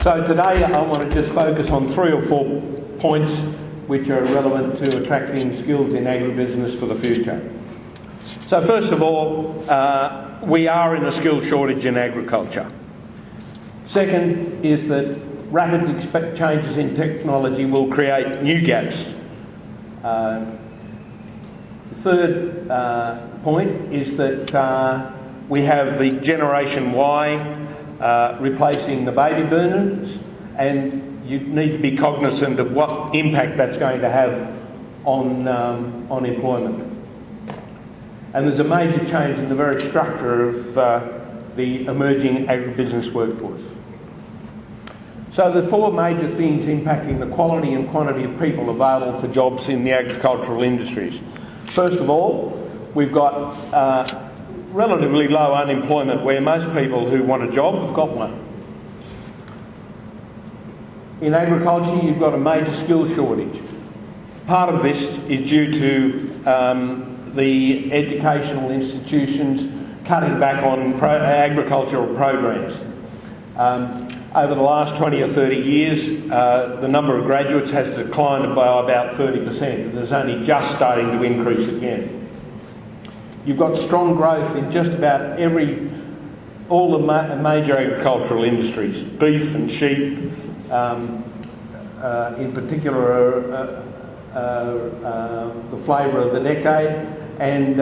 So today I want to just focus on 3 or 4 points which are relevant to attracting skills in agribusiness for the future. So first of all, we are in a skill shortage in agriculture. Second is that rapid changes in technology will create new gaps. Third point is that we have the Generation Y replacing the baby boomers, and you need to be cognizant of what impact that's going to have on employment. And there's a major change in the very structure of the emerging agribusiness workforce. So the 4 major things impacting the quality and quantity of people available for jobs in the agricultural industries. First of all, we've got relatively low unemployment, where most people who want a job have got one. In agriculture, you've got a major skills shortage. Part of this is due to the educational institutions cutting back on agricultural programs. Over the last 20 or 30 years, the number of graduates has declined by about 30%, and it's only just starting to increase again. You've got strong growth in just about all the major agricultural industries. Beef and sheep, in particular, the flavour of the decade, and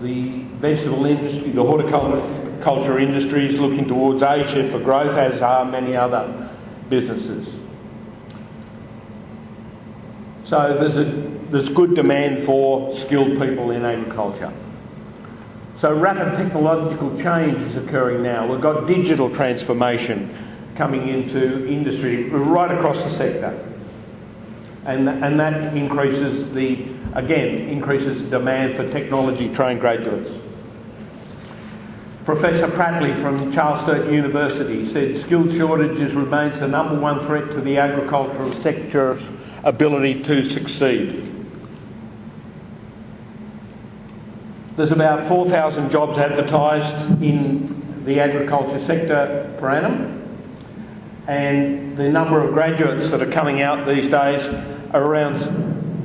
the vegetable industry, the horticulture industry is looking towards Asia for growth, as are many other businesses. So there's good demand for skilled people in agriculture. So rapid technological change is occurring now. We've got digital transformation coming into industry right across the sector. And that increases the demand for technology-trained graduates. Professor Prattley from Charles Sturt University said skills shortages remains the number 1 threat to the agricultural sector's ability to succeed. There's about 4,000 jobs advertised in the agriculture sector per annum, and the number of graduates that are coming out these days are around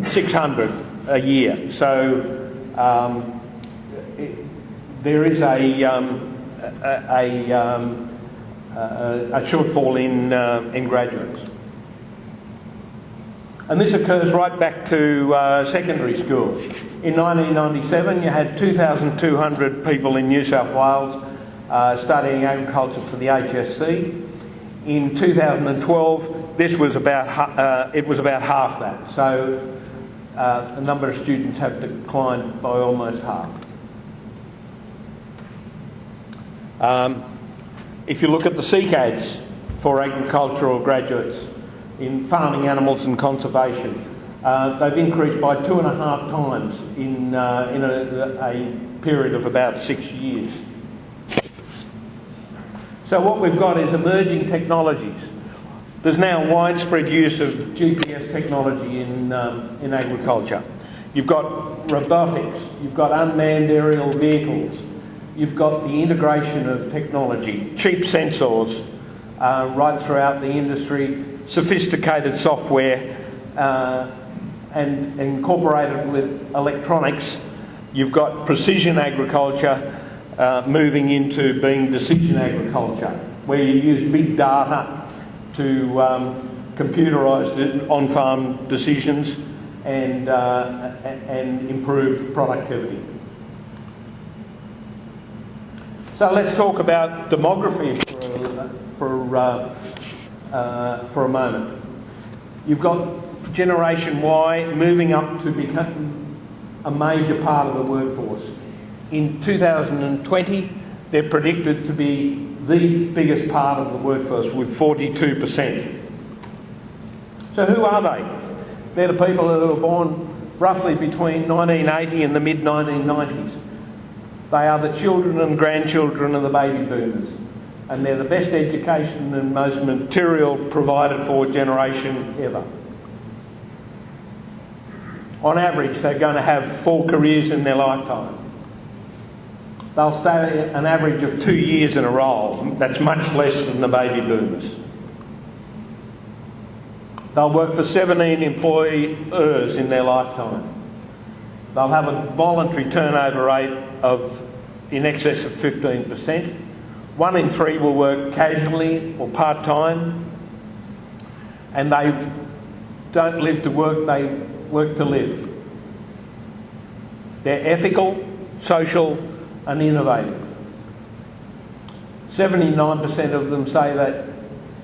600 a year. So there is a shortfall in graduates. And this occurs right back to secondary school. In 1997, you had 2,200 people in New South Wales studying agriculture for the HSC. In 2012, this was about half that. So the number of students have declined by almost half. If you look at the CCADs for agricultural graduates in farming, animals and conservation, they've increased by 2.5 times in a period of about 6 years. So what we've got is emerging technologies. There's now widespread use of GPS technology in agriculture. You've got robotics, you've got unmanned aerial vehicles, you've got the integration of technology, cheap sensors right throughout the industry, sophisticated software, and incorporated with electronics. You've got precision agriculture moving into being decision agriculture, where you use big data to computerise on-farm decisions and improve productivity. So let's talk about demography for a moment. You've got Generation Y moving up to become a major part of the workforce. In 2020, they're predicted to be the biggest part of the workforce with 42%. So who are they? They're the people who were born roughly between 1980 and the mid-1990s. They are the children and grandchildren of the baby boomers, and they're the best education and most material provided for generation ever. On average, they're going to have 4 careers in their lifetime. they'll stay an average of 2 years in a role. That's much less than the baby boomers. They'll work for 17 employers in their lifetime. They'll have a voluntary turnover rate of in excess of 15%. 1 in 3 will work casually or part-time, and they don't live to work, they work to live. They're ethical, social and innovative. 79% of them say that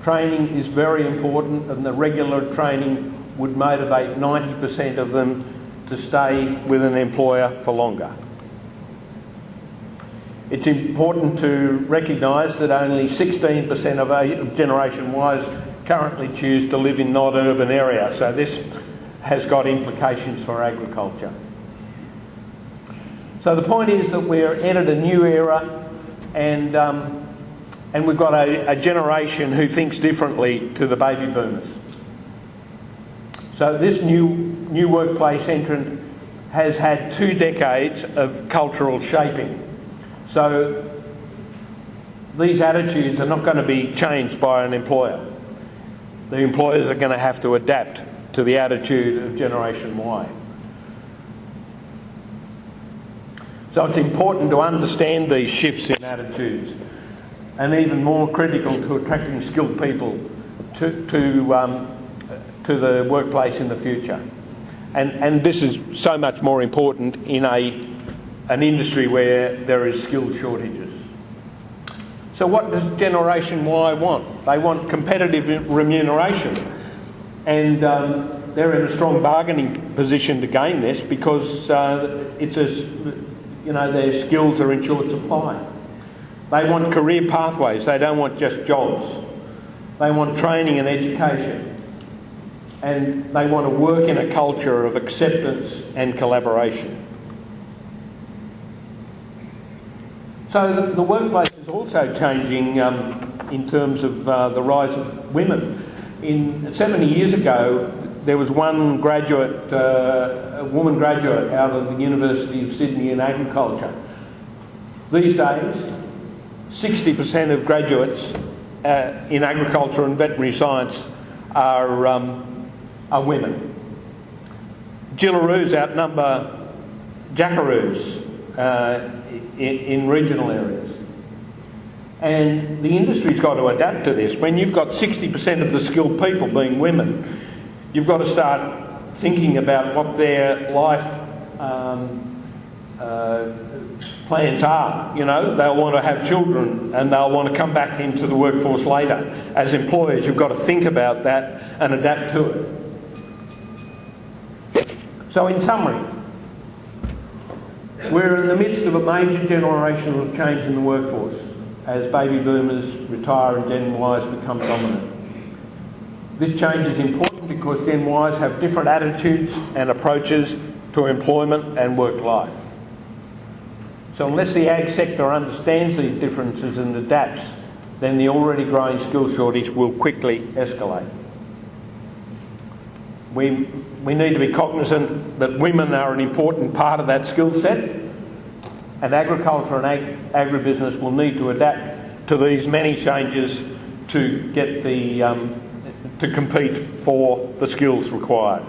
training is very important, and the regular training would motivate 90% of them to stay with an employer for longer. It's important to recognise that only 16% of Generation Ys currently choose to live in non-urban areas, so this has got implications for agriculture. So the point is that we're entered a new era, and we've got a generation who thinks differently to the baby boomers. So this new workplace entrant has had 2 decades of cultural shaping. So these attitudes are not going to be changed by an employer. The employers are going to have to adapt to the attitude of Generation Y. So it's important to understand these shifts in attitudes, and even more critical to attracting skilled people to the workplace in the future. And this is so much more important in an industry where there is skill shortages. So what does Generation Y want? They want competitive remuneration, and they're in a strong bargaining position to gain this because their skills are in short supply. They want career pathways. They don't want just jobs. They want training and education. And they want to work in a culture of acceptance and collaboration. So the workplace is also changing in terms of the rise of women. 70 years ago, there was one graduate, a woman graduate out of the University of Sydney in agriculture. These days, 60% of graduates in agriculture and veterinary science are women. Gillaroos outnumber jackaroos in regional areas. And the industry's got to adapt to this. When you've got 60% of the skilled people being women, you've got to start thinking about what their life plans are. You know, they'll want to have children and they'll want to come back into the workforce later. As employers, you've got to think about that and adapt to it. So in summary, we're in the midst of a major generational change in the workforce as baby boomers retire and Gen Ys become dominant. This change is important because Gen Ys have different attitudes and approaches to employment and work life. So unless the ag sector understands these differences and adapts, then the already growing skill shortage will quickly escalate. We need to be cognisant that women are an important part of that skill set, and agriculture and agribusiness will need to adapt to these many changes to get to compete for the skills required.